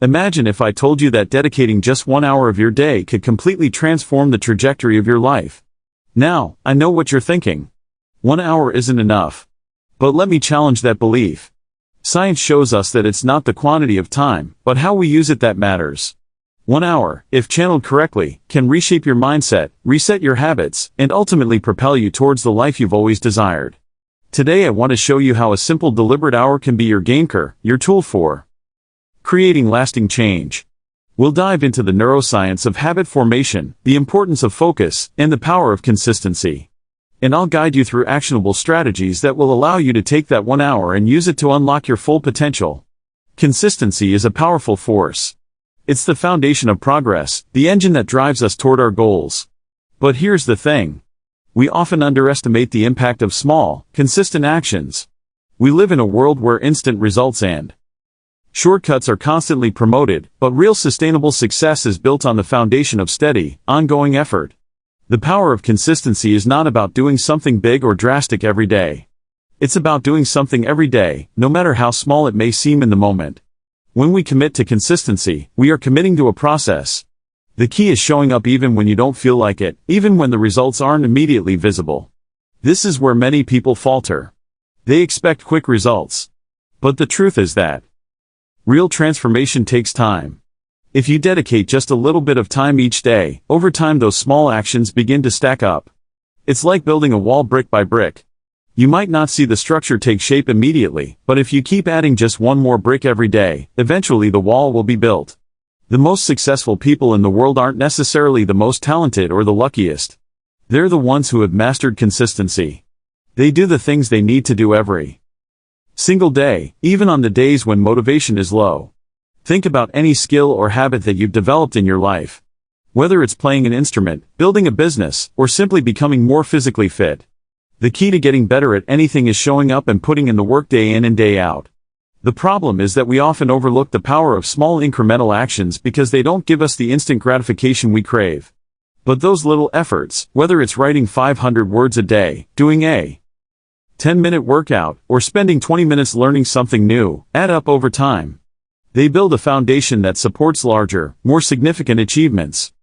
Imagine if I told you that dedicating just 1 hour of your day could completely transform the trajectory of your life. Now, I know what you're thinking. 1 hour isn't enough. But let me challenge that belief. Science shows us that it's not the quantity of time, but how we use it that matters. 1 hour, if channeled correctly, can reshape your mindset, reset your habits, and ultimately propel you towards the life you've always desired. Today I want to show you how a simple deliberate hour can be your gameker, your tool for creating lasting change. We'll dive into the neuroscience of habit formation, the importance of focus, and the power of consistency. And I'll guide you through actionable strategies that will allow you to take that 1 hour and use it to unlock your full potential. Consistency is a powerful force. It's the foundation of progress, the engine that drives us toward our goals. But here's the thing. We often underestimate the impact of small, consistent actions. We live in a world where instant results and shortcuts are constantly promoted, but real sustainable success is built on the foundation of steady, ongoing effort. The power of consistency is not about doing something big or drastic every day. It's about doing something every day, no matter how small it may seem in the moment. When we commit to consistency, we are committing to a process. The key is showing up even when you don't feel like it, even when the results aren't immediately visible. This is where many people falter. They expect quick results. But the truth is that real transformation takes time. If you dedicate just a little bit of time each day, over time those small actions begin to stack up. It's like building a wall brick by brick. You might not see the structure take shape immediately, but if you keep adding just one more brick every day, eventually the wall will be built. The most successful people in the world aren't necessarily the most talented or the luckiest. They're the ones who have mastered consistency. They do the things they need to do every single day, even on the days when motivation is low. Think about any skill or habit that you've developed in your life. Whether it's playing an instrument, building a business, or simply becoming more physically fit. The key to getting better at anything is showing up and putting in the work day in and day out. The problem is that we often overlook the power of small incremental actions because they don't give us the instant gratification we crave. But those little efforts, whether it's writing 500 words a day, doing a 10-minute workout, or spending 20 minutes learning something new, add up over time. They build a foundation that supports larger, more significant achievements.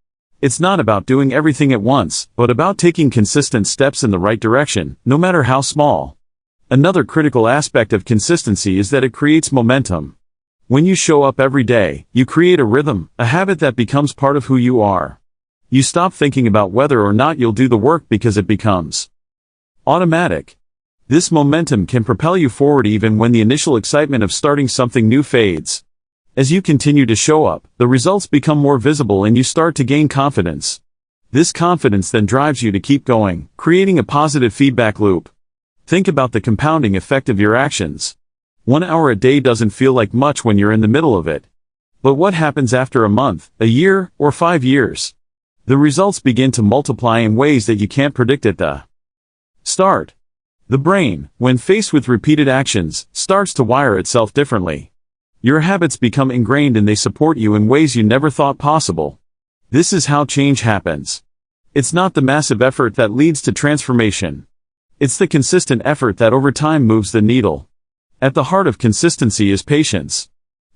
It's not about doing everything at once, but about taking consistent steps in the right direction, no matter how small. Another critical aspect of consistency is that it creates momentum. When you show up every day, you create a rhythm, a habit that becomes part of who you are. You stop thinking about whether or not you'll do the work because it becomes automatic. This momentum can propel you forward even when the initial excitement of starting something new fades. As you continue to show up, the results become more visible and you start to gain confidence. This confidence then drives you to keep going, creating a positive feedback loop. Think about the compounding effect of your actions. 1 hour a day doesn't feel like much when you're in the middle of it. But what happens after a month, a year, or 5 years? The results begin to multiply in ways that you can't predict at the start. The brain, when faced with repeated actions, starts to wire itself differently. Your habits become ingrained and they support you in ways you never thought possible. This is how change happens. It's not the massive effort that leads to transformation. It's the consistent effort that over time moves the needle. At the heart of consistency is patience.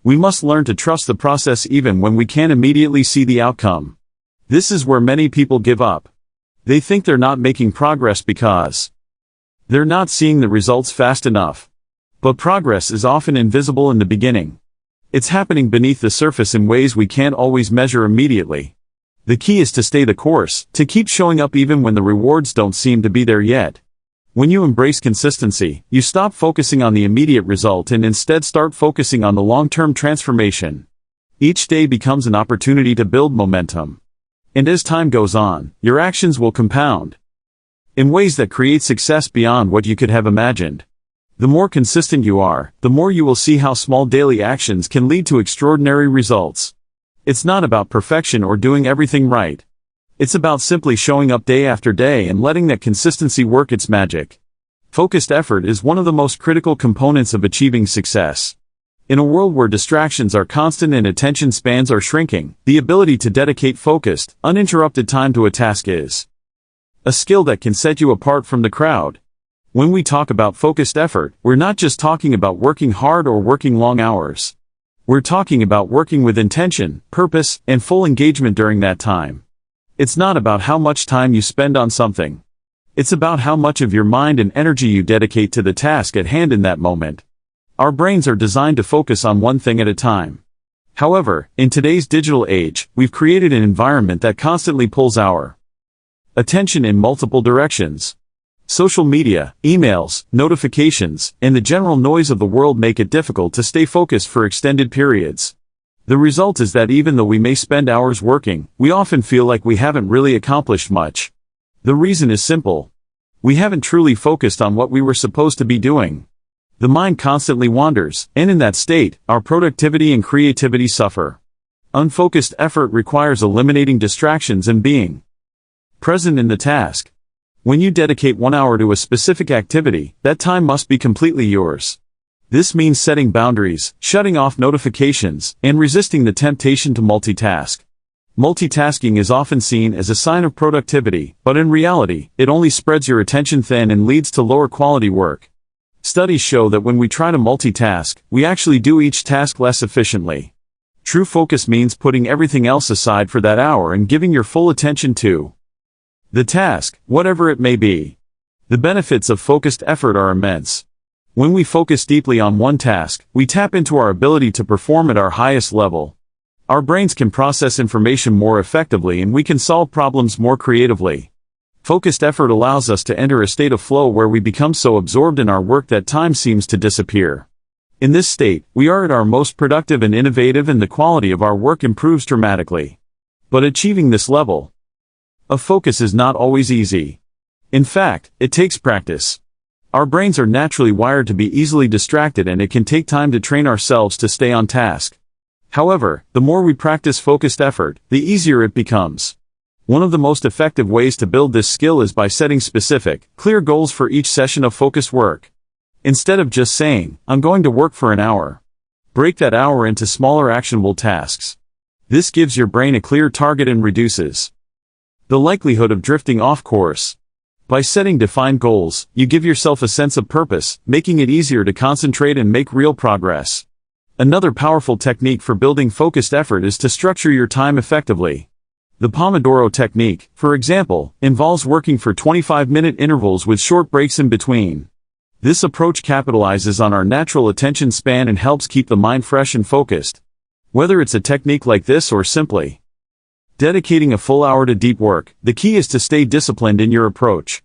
We must learn to trust the process even when we can't immediately see the outcome. This is where many people give up. They think they're not making progress because they're not seeing the results fast enough. But progress is often invisible in the beginning. It's happening beneath the surface in ways we can't always measure immediately. The key is to stay the course, to keep showing up even when the rewards don't seem to be there yet. When you embrace consistency, you stop focusing on the immediate result and instead start focusing on the long-term transformation. Each day becomes an opportunity to build momentum. And as time goes on, your actions will compound in ways that create success beyond what you could have imagined. The more consistent you are, the more you will see how small daily actions can lead to extraordinary results. It's not about perfection or doing everything right. It's about simply showing up day after day and letting that consistency work its magic. Focused effort is one of the most critical components of achieving success. In a world where distractions are constant and attention spans are shrinking, the ability to dedicate focused, uninterrupted time to a task is a skill that can set you apart from the crowd. When we talk about focused effort, we're not just talking about working hard or working long hours. We're talking about working with intention, purpose, and full engagement during that time. It's not about how much time you spend on something. It's about how much of your mind and energy you dedicate to the task at hand in that moment. Our brains are designed to focus on one thing at a time. However, in today's digital age, we've created an environment that constantly pulls our attention in multiple directions. Social media, emails, notifications, and the general noise of the world make it difficult to stay focused for extended periods. The result is that even though we may spend hours working, we often feel like we haven't really accomplished much. The reason is simple. We haven't truly focused on what we were supposed to be doing. The mind constantly wanders, and in that state, our productivity and creativity suffer. Unfocused effort requires eliminating distractions and being present in the task. When you dedicate 1 hour to a specific activity, that time must be completely yours. This means setting boundaries, shutting off notifications, and resisting the temptation to multitask. Multitasking is often seen as a sign of productivity, but in reality, it only spreads your attention thin and leads to lower quality work. Studies show that when we try to multitask, we actually do each task less efficiently. True focus means putting everything else aside for that hour and giving your full attention to the task, whatever it may be. The benefits of focused effort are immense. When we focus deeply on one task, we tap into our ability to perform at our highest level. Our brains can process information more effectively and we can solve problems more creatively. Focused effort allows us to enter a state of flow where we become so absorbed in our work that time seems to disappear. In this state, we are at our most productive and innovative, and the quality of our work improves dramatically. But achieving this level of focus is not always easy. In fact, it takes practice. Our brains are naturally wired to be easily distracted, and it can take time to train ourselves to stay on task. However, the more we practice focused effort, the easier it becomes. One of the most effective ways to build this skill is by setting specific, clear goals for each session of focused work. Instead of just saying, "I'm going to work for an hour," break that hour into smaller actionable tasks. This gives your brain a clear target and reduces the likelihood of drifting off course. By setting defined goals, you give yourself a sense of purpose, making it easier to concentrate and make real progress. Another powerful technique for building focused effort is to structure your time effectively. The Pomodoro technique, for example, involves working for 25-minute intervals with short breaks in between. This approach capitalizes on our natural attention span and helps keep the mind fresh and focused. Whether it's a technique like this or simply dedicating a full hour to deep work, the key is to stay disciplined in your approach.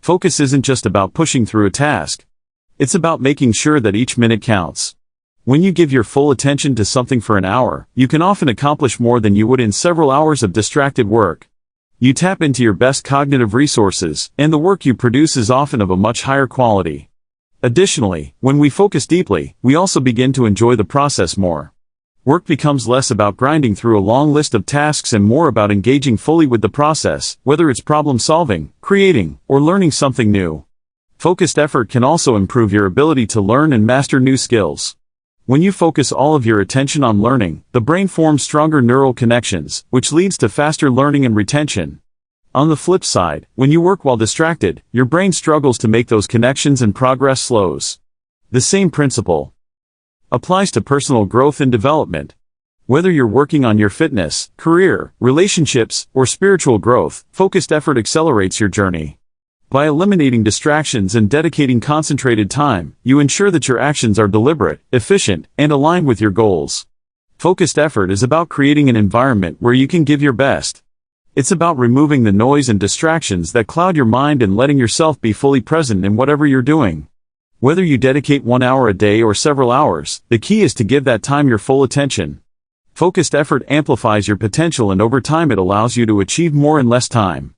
Focus isn't just about pushing through a task. It's about making sure that each minute counts. When you give your full attention to something for an hour, you can often accomplish more than you would in several hours of distracted work. You tap into your best cognitive resources, and the work you produce is often of a much higher quality. Additionally, when we focus deeply, we also begin to enjoy the process more. Work becomes less about grinding through a long list of tasks and more about engaging fully with the process, whether it's problem solving, creating, or learning something new. Focused effort can also improve your ability to learn and master new skills. When you focus all of your attention on learning, the brain forms stronger neural connections, which leads to faster learning and retention. On the flip side, when you work while distracted, your brain struggles to make those connections and progress slows. The same principle applies to personal growth and development. Whether you're working on your fitness, career, relationships, or spiritual growth, focused effort accelerates your journey. By eliminating distractions and dedicating concentrated time, you ensure that your actions are deliberate, efficient, and aligned with your goals. Focused effort is about creating an environment where you can give your best. It's about removing the noise and distractions that cloud your mind and letting yourself be fully present in whatever you're doing. Whether you dedicate 1 hour a day or several hours, the key is to give that time your full attention. Focused effort amplifies your potential, and over time it allows you to achieve more in less time.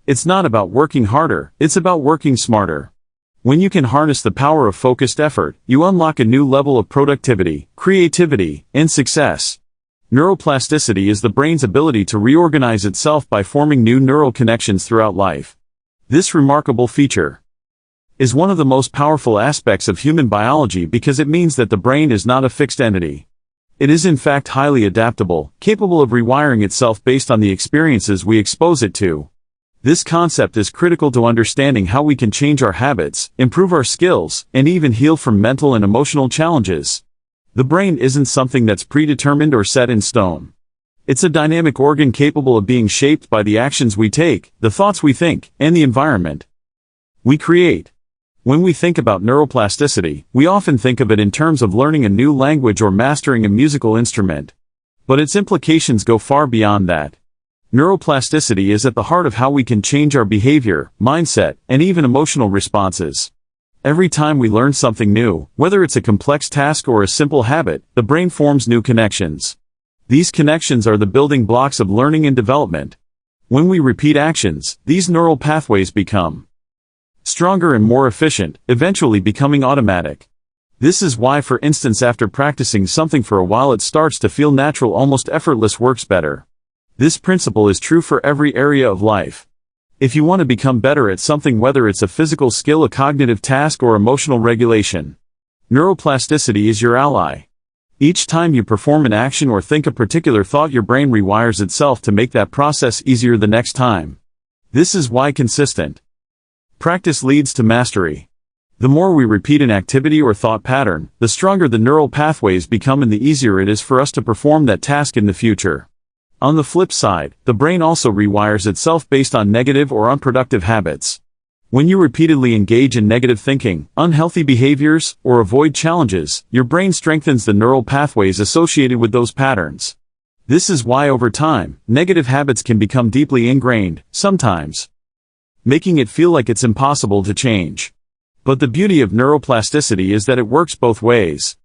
It's not about working harder, it's about working smarter. When you can harness the power of focused effort, you unlock a new level of productivity, creativity, and success. Neuroplasticity is the brain's ability to reorganize itself by forming new neural connections throughout life. This remarkable feature is one of the most powerful aspects of human biology because it means that the brain is not a fixed entity. It is in fact highly adaptable, capable of rewiring itself based on the experiences we expose it to. This concept is critical to understanding how we can change our habits, improve our skills, and even heal from mental and emotional challenges. The brain isn't something that's predetermined or set in stone. It's a dynamic organ capable of being shaped by the actions we take, the thoughts we think, and the environment we create. When we think about neuroplasticity, we often think of it in terms of learning a new language or mastering a musical instrument. But its implications go far beyond that. Neuroplasticity is at the heart of how we can change our behavior, mindset, and even emotional responses. Every time we learn something new, whether it's a complex task or a simple habit, the brain forms new connections. These connections are the building blocks of learning and development. When we repeat actions, these neural pathways become stronger and more efficient, eventually becoming automatic. This is why, for instance, after practicing something for a while, it starts to feel natural, almost effortless, works better. This principle is true for every area of life. If you want to become better at something, whether it's a physical skill, a cognitive task, or emotional regulation, neuroplasticity is your ally. Each time you perform an action or think a particular thought, your brain rewires itself to make that process easier the next time. This is why consistent practice leads to mastery. The more we repeat an activity or thought pattern, the stronger the neural pathways become and the easier it is for us to perform that task in the future. On the flip side, the brain also rewires itself based on negative or unproductive habits. When you repeatedly engage in negative thinking, unhealthy behaviors, or avoid challenges, your brain strengthens the neural pathways associated with those patterns. This is why over time, negative habits can become deeply ingrained, sometimes making it feel like it's impossible to change. But the beauty of neuroplasticity is that it works both ways.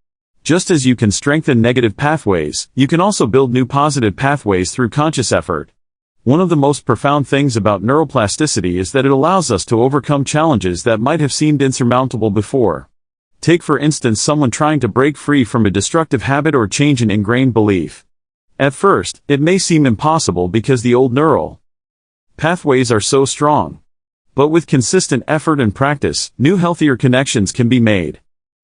Just as you can strengthen negative pathways, you can also build new positive pathways through conscious effort. One of the most profound things about neuroplasticity is that it allows us to overcome challenges that might have seemed insurmountable before. Take for instance someone trying to break free from a destructive habit or change an ingrained belief. At first, it may seem impossible because the old neural pathways are so strong. But with consistent effort and practice, new healthier connections can be made.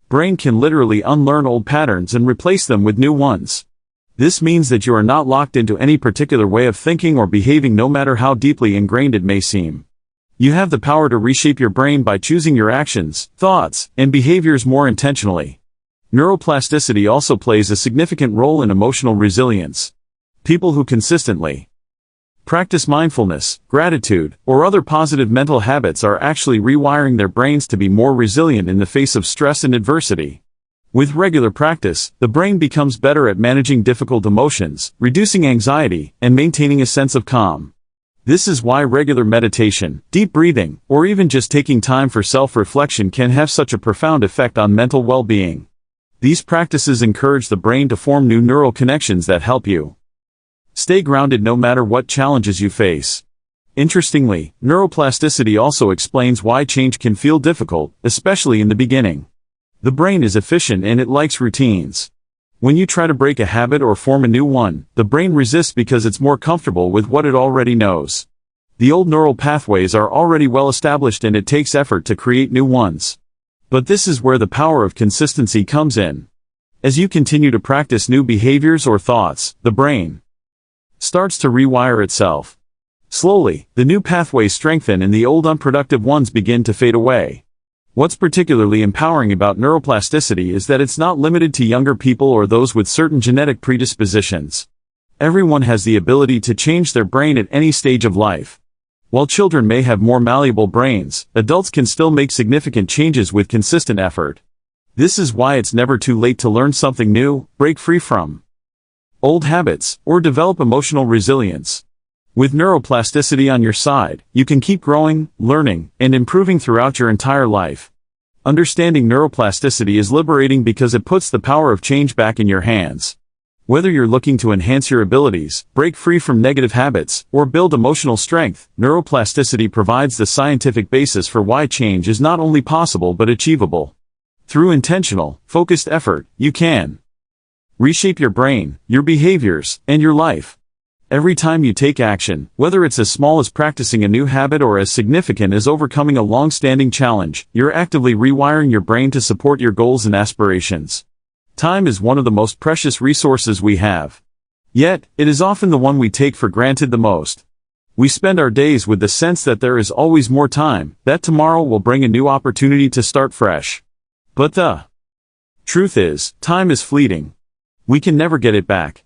Brain can literally unlearn old patterns and replace them with new ones. This means that you are not locked into any particular way of thinking or behaving, no matter how deeply ingrained it may seem. You have the power to reshape your brain by choosing your actions, thoughts, and behaviors more intentionally. Neuroplasticity also plays a significant role in emotional resilience. People who consistently practice mindfulness, gratitude, or other positive mental habits are actually rewiring their brains to be more resilient in the face of stress and adversity. With regular practice, the brain becomes better at managing difficult emotions, reducing anxiety, and maintaining a sense of calm. This is why regular meditation, deep breathing, or even just taking time for self-reflection can have such a profound effect on mental well-being. These practices encourage the brain to form new neural connections that help you stay grounded no matter what challenges you face. Interestingly, neuroplasticity also explains why change can feel difficult, especially in the beginning. The brain is efficient and it likes routines. When you try to break a habit or form a new one, the brain resists because it's more comfortable with what it already knows. The old neural pathways are already well established and it takes effort to create new ones. But this is where the power of consistency comes in. As you continue to practice new behaviors or thoughts, the brain starts to rewire itself. Slowly, the new pathways strengthen and the old unproductive ones begin to fade away. What's particularly empowering about neuroplasticity is that it's not limited to younger people or those with certain genetic predispositions. Everyone has the ability to change their brain at any stage of life. While children may have more malleable brains, adults can still make significant changes with consistent effort. This is why it's never too late to learn something new, break free from old habits, or develop emotional resilience. With neuroplasticity on your side, you can keep growing, learning, and improving throughout your entire life. Understanding neuroplasticity is liberating because it puts the power of change back in your hands. Whether you're looking to enhance your abilities, break free from negative habits, or build emotional strength, neuroplasticity provides the scientific basis for why change is not only possible but achievable. Through intentional, focused effort, you can reshape your brain, your behaviors, and your life. Every time you take action, whether it's as small as practicing a new habit or as significant as overcoming a long-standing challenge, you're actively rewiring your brain to support your goals and aspirations. Time is one of the most precious resources we have. Yet, it is often the one we take for granted the most. We spend our days with the sense that there is always more time, that tomorrow will bring a new opportunity to start fresh. But the Truth is, time is fleeting. We can never get it back.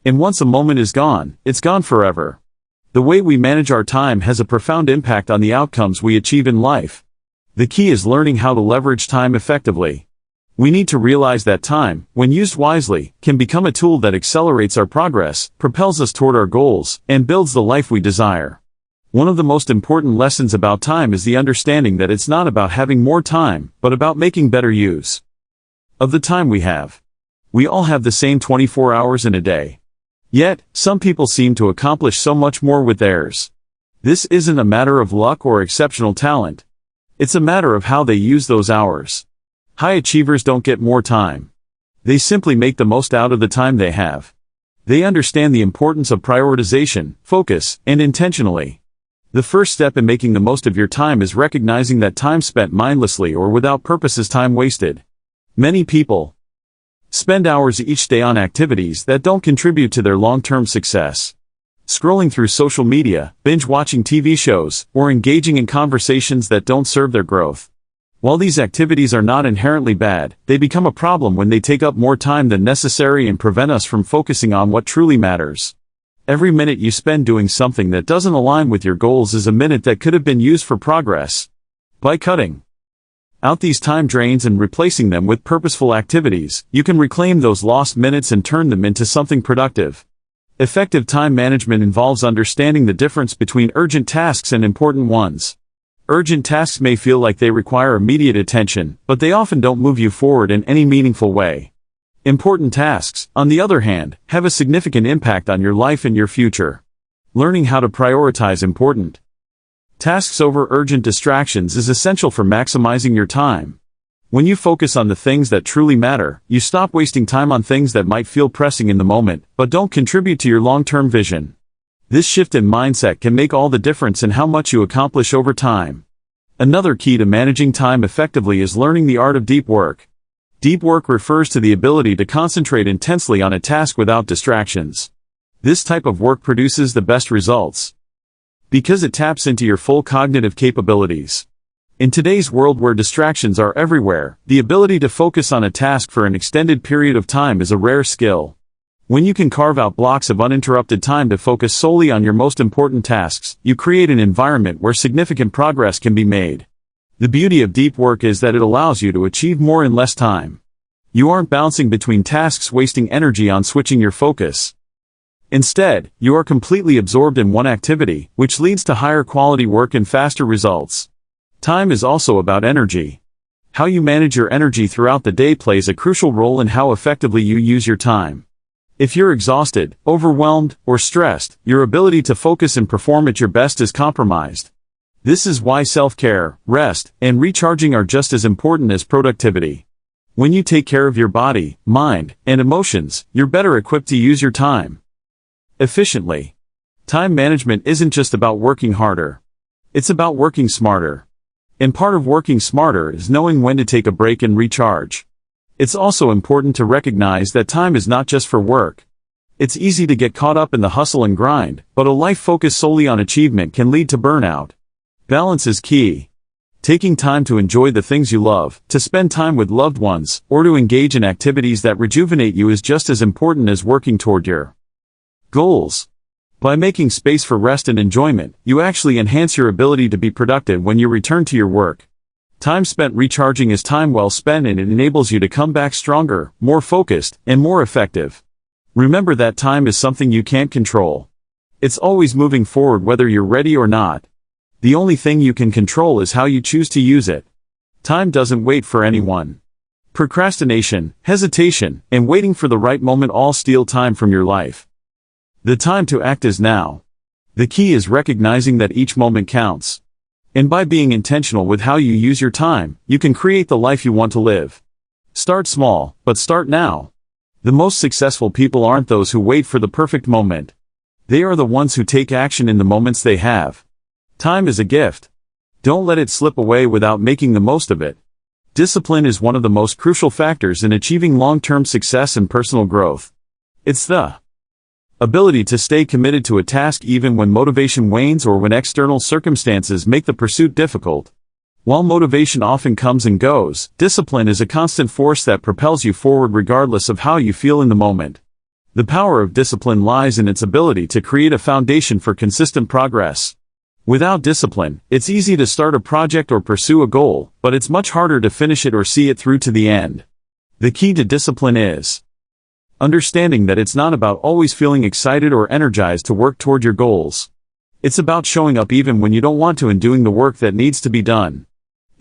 And once a moment is gone, it's gone forever. The way we manage our time has a profound impact on the outcomes we achieve in life. The key is learning how to leverage time effectively. We need to realize that time, when used wisely, can become a tool that accelerates our progress, propels us toward our goals, and builds the life we desire. One of the most important lessons about time is the understanding that it's not about having more time, but about making better use of the time we have. We all have the same 24 hours in a day. Yet, some people seem to accomplish so much more with theirs. This isn't a matter of luck or exceptional talent. It's a matter of how they use those hours. High achievers don't get more time. They simply make the most out of the time they have. They understand the importance of prioritization, focus, and intentionally. The first step in making the most of your time is recognizing that time spent mindlessly or without purpose is time wasted. Many people spend hours each day on activities that don't contribute to their long-term success. Scrolling through social media, binge-watching TV shows, or engaging in conversations that don't serve their growth. While these activities are not inherently bad, they become a problem when they take up more time than necessary and prevent us from focusing on what truly matters. Every minute you spend doing something that doesn't align with your goals is a minute that could have been used for progress. By cutting out these time drains and replacing them with purposeful activities, you can reclaim those lost minutes and turn them into something productive. Effective time management involves understanding the difference between urgent tasks and important ones. Urgent tasks may feel like they require immediate attention, but they often don't move you forward in any meaningful way. Important tasks, on the other hand, have a significant impact on your life and your future. Learning how to prioritize important tasks over urgent distractions is essential for maximizing your time. When you focus on the things that truly matter, you stop wasting time on things that might feel pressing in the moment, but don't contribute to your long-term vision. This shift in mindset can make all the difference in how much you accomplish over time. Another key to managing time effectively is learning the art of deep work. Deep work refers to the ability to concentrate intensely on a task without distractions. This type of work produces the best results because it taps into your full cognitive capabilities. In today's world where distractions are everywhere, the ability to focus on a task for an extended period of time is a rare skill. When you can carve out blocks of uninterrupted time to focus solely on your most important tasks, you create an environment where significant progress can be made. The beauty of deep work is that it allows you to achieve more in less time. You aren't bouncing between tasks wasting energy on switching your focus. Instead, you are completely absorbed in one activity, which leads to higher quality work and faster results. Time is also about energy. How you manage your energy throughout the day plays a crucial role in how effectively you use your time. If you're exhausted, overwhelmed, or stressed, your ability to focus and perform at your best is compromised. This is why self-care, rest, and recharging are just as important as productivity. When you take care of your body, mind, and emotions, you're better equipped to use your time efficiently. Time management isn't just about working harder. It's about working smarter. And part of working smarter is knowing when to take a break and recharge. It's also important to recognize that time is not just for work. It's easy to get caught up in the hustle and grind, but a life focused solely on achievement can lead to burnout. Balance is key. Taking time to enjoy the things you love, to spend time with loved ones, or to engage in activities that rejuvenate you is just as important as working toward your goals. By making space for rest and enjoyment, you actually enhance your ability to be productive when you return to your work. Time spent recharging is time well spent, and it enables you to come back stronger, more focused, and more effective. Remember that time is something you can't control. It's always moving forward whether you're ready or not. The only thing you can control is how you choose to use it. Time doesn't wait for anyone. Procrastination, hesitation, and waiting for the right moment all steal time from your life. The time to act is now. The key is recognizing that each moment counts. And by being intentional with how you use your time, you can create the life you want to live. Start small, but start now. The most successful people aren't those who wait for the perfect moment. They are the ones who take action in the moments they have. Time is a gift. Don't let it slip away without making the most of it. Discipline is one of the most crucial factors in achieving long-term success and personal growth. It's the ability to stay committed to a task even when motivation wanes or when external circumstances make the pursuit difficult. While motivation often comes and goes, discipline is a constant force that propels you forward regardless of how you feel in the moment. The power of discipline lies in its ability to create a foundation for consistent progress. Without discipline, it's easy to start a project or pursue a goal, but it's much harder to finish it or see it through to the end. The key to discipline is understanding that it's not about always feeling excited or energized to work toward your goals. It's about showing up even when you don't want to and doing the work that needs to be done.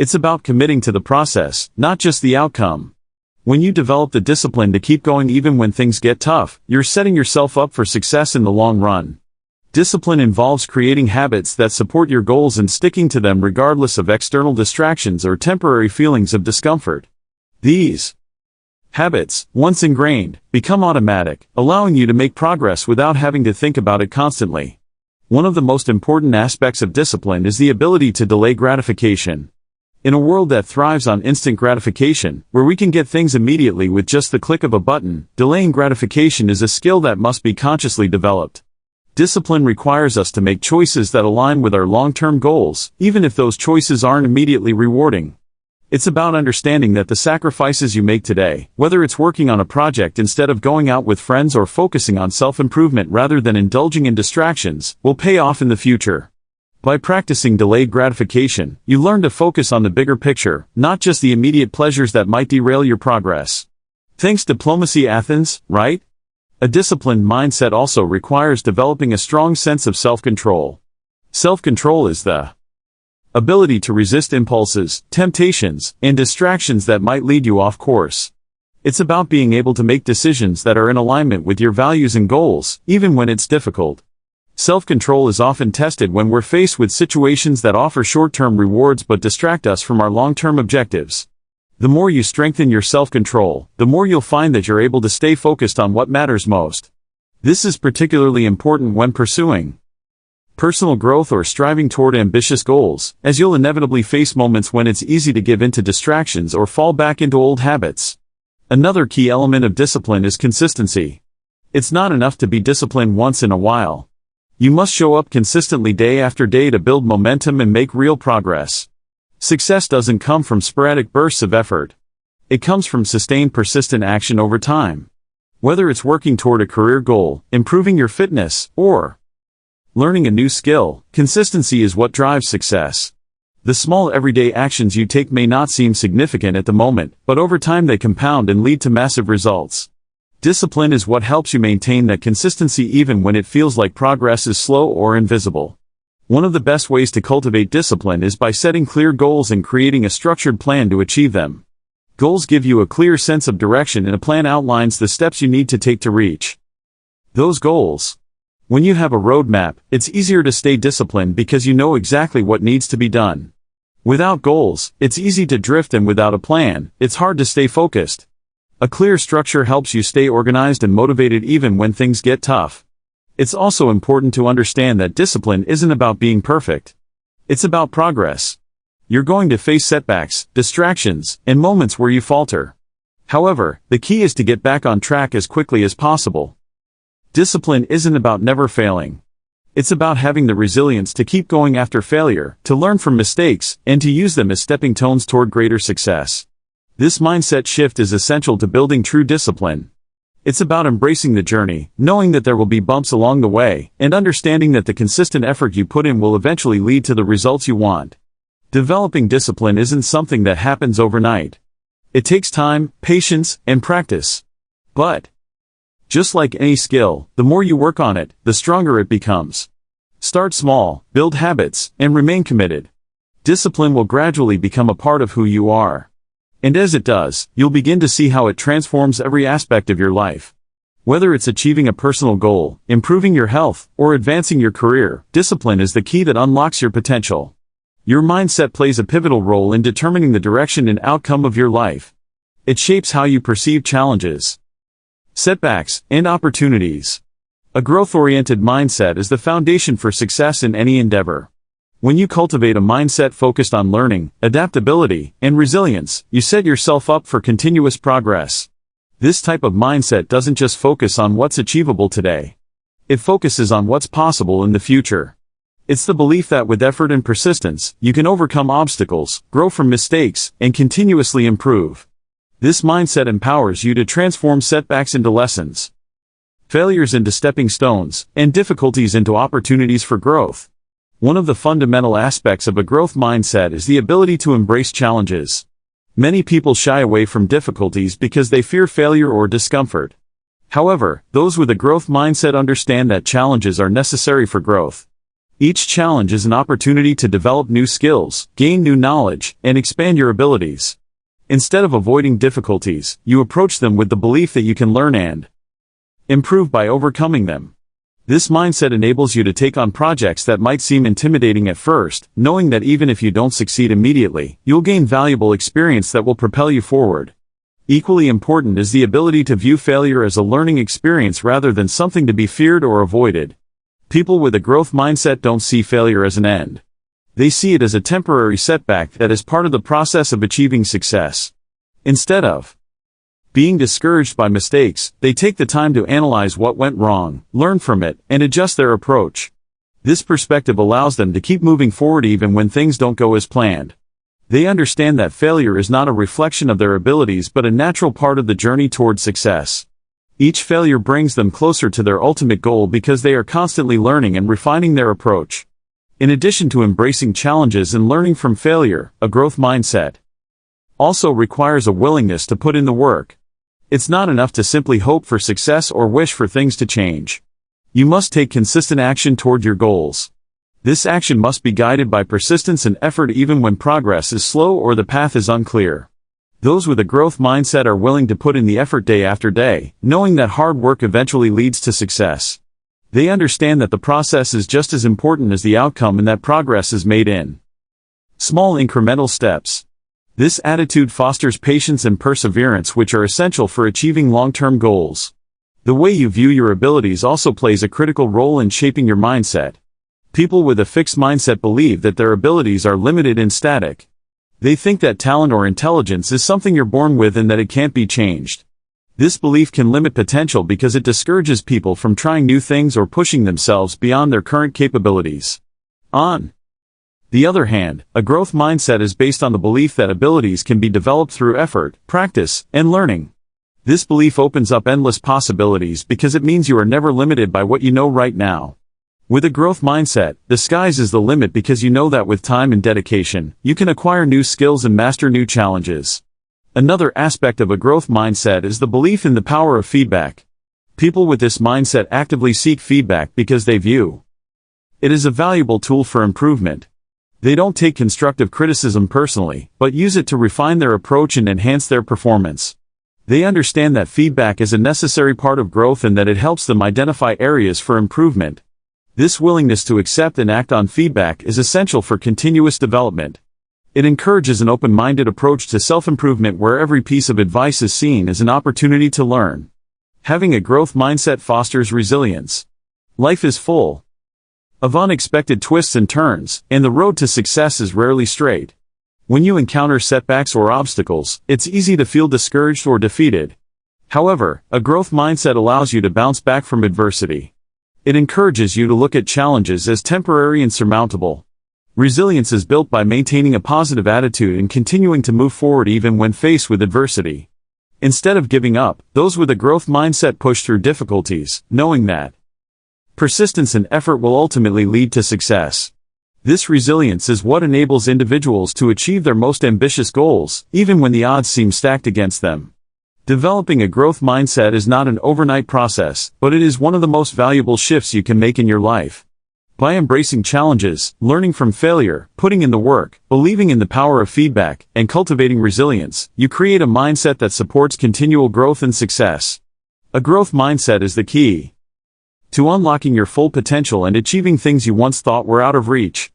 It's about committing to the process, not just the outcome. When you develop the discipline to keep going even when things get tough, you're setting yourself up for success in the long run. Discipline involves creating habits that support your goals and sticking to them regardless of external distractions or temporary feelings of discomfort. These habits, once ingrained, become automatic, allowing you to make progress without having to think about it constantly. One of the most important aspects of discipline is the ability to delay gratification. In a world that thrives on instant gratification, where we can get things immediately with just the click of a button, delaying gratification is a skill that must be consciously developed. Discipline requires us to make choices that align with our long-term goals, even if those choices aren't immediately rewarding. It's about understanding that the sacrifices you make today, whether it's working on a project instead of going out with friends or focusing on self-improvement rather than indulging in distractions, will pay off in the future. By practicing delayed gratification, you learn to focus on the bigger picture, not just the immediate pleasures that might derail your progress. Thanks diplomacy Athens, right? A disciplined mindset also requires developing a strong sense of self-control. Self-control is the ability to resist impulses, temptations, and distractions that might lead you off course. It's about being able to make decisions that are in alignment with your values and goals, even when it's difficult. Self-control is often tested when we're faced with situations that offer short-term rewards but distract us from our long-term objectives. The more you strengthen your self-control, the more you'll find that you're able to stay focused on what matters most. This is particularly important when pursuing personal growth or striving toward ambitious goals, as you'll inevitably face moments when it's easy to give in to distractions or fall back into old habits. Another key element of discipline is consistency. It's not enough to be disciplined once in a while. You must show up consistently day after day to build momentum and make real progress. Success doesn't come from sporadic bursts of effort. It comes from sustained persistent action over time. Whether it's working toward a career goal, improving your fitness, or learning a new skill, consistency is what drives success. The small everyday actions you take may not seem significant at the moment, but over time they compound and lead to massive results. Discipline is what helps you maintain that consistency even when it feels like progress is slow or invisible. One of the best ways to cultivate discipline is by setting clear goals and creating a structured plan to achieve them. Goals give you a clear sense of direction and a plan outlines the steps you need to take to reach those goals. When you have a roadmap, it's easier to stay disciplined because you know exactly what needs to be done. Without goals, it's easy to drift, and without a plan, it's hard to stay focused. A clear structure helps you stay organized and motivated even when things get tough. It's also important to understand that discipline isn't about being perfect. It's about progress. You're going to face setbacks, distractions, and moments where you falter. However, the key is to get back on track as quickly as possible. Discipline isn't about never failing. It's about having the resilience to keep going after failure, to learn from mistakes, and to use them as stepping stones toward greater success. This mindset shift is essential to building true discipline. It's about embracing the journey, knowing that there will be bumps along the way, and understanding that the consistent effort you put in will eventually lead to the results you want. Developing discipline isn't something that happens overnight. It takes time, patience, and practice. But just like any skill, the more you work on it, the stronger it becomes. Start small, build habits, and remain committed. Discipline will gradually become a part of who you are. And as it does, you'll begin to see how it transforms every aspect of your life. Whether it's achieving a personal goal, improving your health, or advancing your career, discipline is the key that unlocks your potential. Your mindset plays a pivotal role in determining the direction and outcome of your life. It shapes how you perceive challenges, setbacks, and opportunities. A growth-oriented mindset is the foundation for success in any endeavor. When you cultivate a mindset focused on learning, adaptability, and resilience, you set yourself up for continuous progress. This type of mindset doesn't just focus on what's achievable today. It focuses on what's possible in the future. It's the belief that with effort and persistence, you can overcome obstacles, grow from mistakes, and continuously improve. This mindset empowers you to transform setbacks into lessons, failures into stepping stones, and difficulties into opportunities for growth. One of the fundamental aspects of a growth mindset is the ability to embrace challenges. Many people shy away from difficulties because they fear failure or discomfort. However, those with a growth mindset understand that challenges are necessary for growth. Each challenge is an opportunity to develop new skills, gain new knowledge, and expand your abilities. Instead of avoiding difficulties, you approach them with the belief that you can learn and improve by overcoming them. This mindset enables you to take on projects that might seem intimidating at first, knowing that even if you don't succeed immediately, you'll gain valuable experience that will propel you forward. Equally important is the ability to view failure as a learning experience rather than something to be feared or avoided. People with a growth mindset don't see failure as an end. They see it as a temporary setback that is part of the process of achieving success. Instead of being discouraged by mistakes, they take the time to analyze what went wrong, learn from it, and adjust their approach. This perspective allows them to keep moving forward even when things don't go as planned. They understand that failure is not a reflection of their abilities but a natural part of the journey toward success. Each failure brings them closer to their ultimate goal because they are constantly learning and refining their approach. In addition to embracing challenges and learning from failure, a growth mindset also requires a willingness to put in the work. It's not enough to simply hope for success or wish for things to change. You must take consistent action toward your goals. This action must be guided by persistence and effort even when progress is slow or the path is unclear. Those with a growth mindset are willing to put in the effort day after day, knowing that hard work eventually leads to success. They understand that the process is just as important as the outcome and that progress is made in small incremental steps. This attitude fosters patience and perseverance, which are essential for achieving long-term goals. The way you view your abilities also plays a critical role in shaping your mindset. People with a fixed mindset believe that their abilities are limited and static. They think that talent or intelligence is something you're born with and that it can't be changed. This belief can limit potential because it discourages people from trying new things or pushing themselves beyond their current capabilities. On the other hand, a growth mindset is based on the belief that abilities can be developed through effort, practice, and learning. This belief opens up endless possibilities because it means you are never limited by what you know right now. With a growth mindset, the sky's is the limit because you know that with time and dedication, you can acquire new skills and master new challenges. Another aspect of a growth mindset is the belief in the power of feedback. People with this mindset actively seek feedback because they view it as a valuable tool for improvement. They don't take constructive criticism personally, but use it to refine their approach and enhance their performance. They understand that feedback is a necessary part of growth and that it helps them identify areas for improvement. This willingness to accept and act on feedback is essential for continuous development. It encourages an open-minded approach to self-improvement where every piece of advice is seen as an opportunity to learn. Having a growth mindset fosters resilience. Life is full of unexpected twists and turns, and the road to success is rarely straight. When you encounter setbacks or obstacles, it's easy to feel discouraged or defeated. However, a growth mindset allows you to bounce back from adversity. It encourages you to look at challenges as temporary and surmountable. Resilience is built by maintaining a positive attitude and continuing to move forward even when faced with adversity. Instead of giving up, those with a growth mindset push through difficulties, knowing that persistence and effort will ultimately lead to success. This resilience is what enables individuals to achieve their most ambitious goals, even when the odds seem stacked against them. Developing a growth mindset is not an overnight process, but it is one of the most valuable shifts you can make in your life. By embracing challenges, learning from failure, putting in the work, believing in the power of feedback, and cultivating resilience, you create a mindset that supports continual growth and success. A growth mindset is the key to unlocking your full potential and achieving things you once thought were out of reach.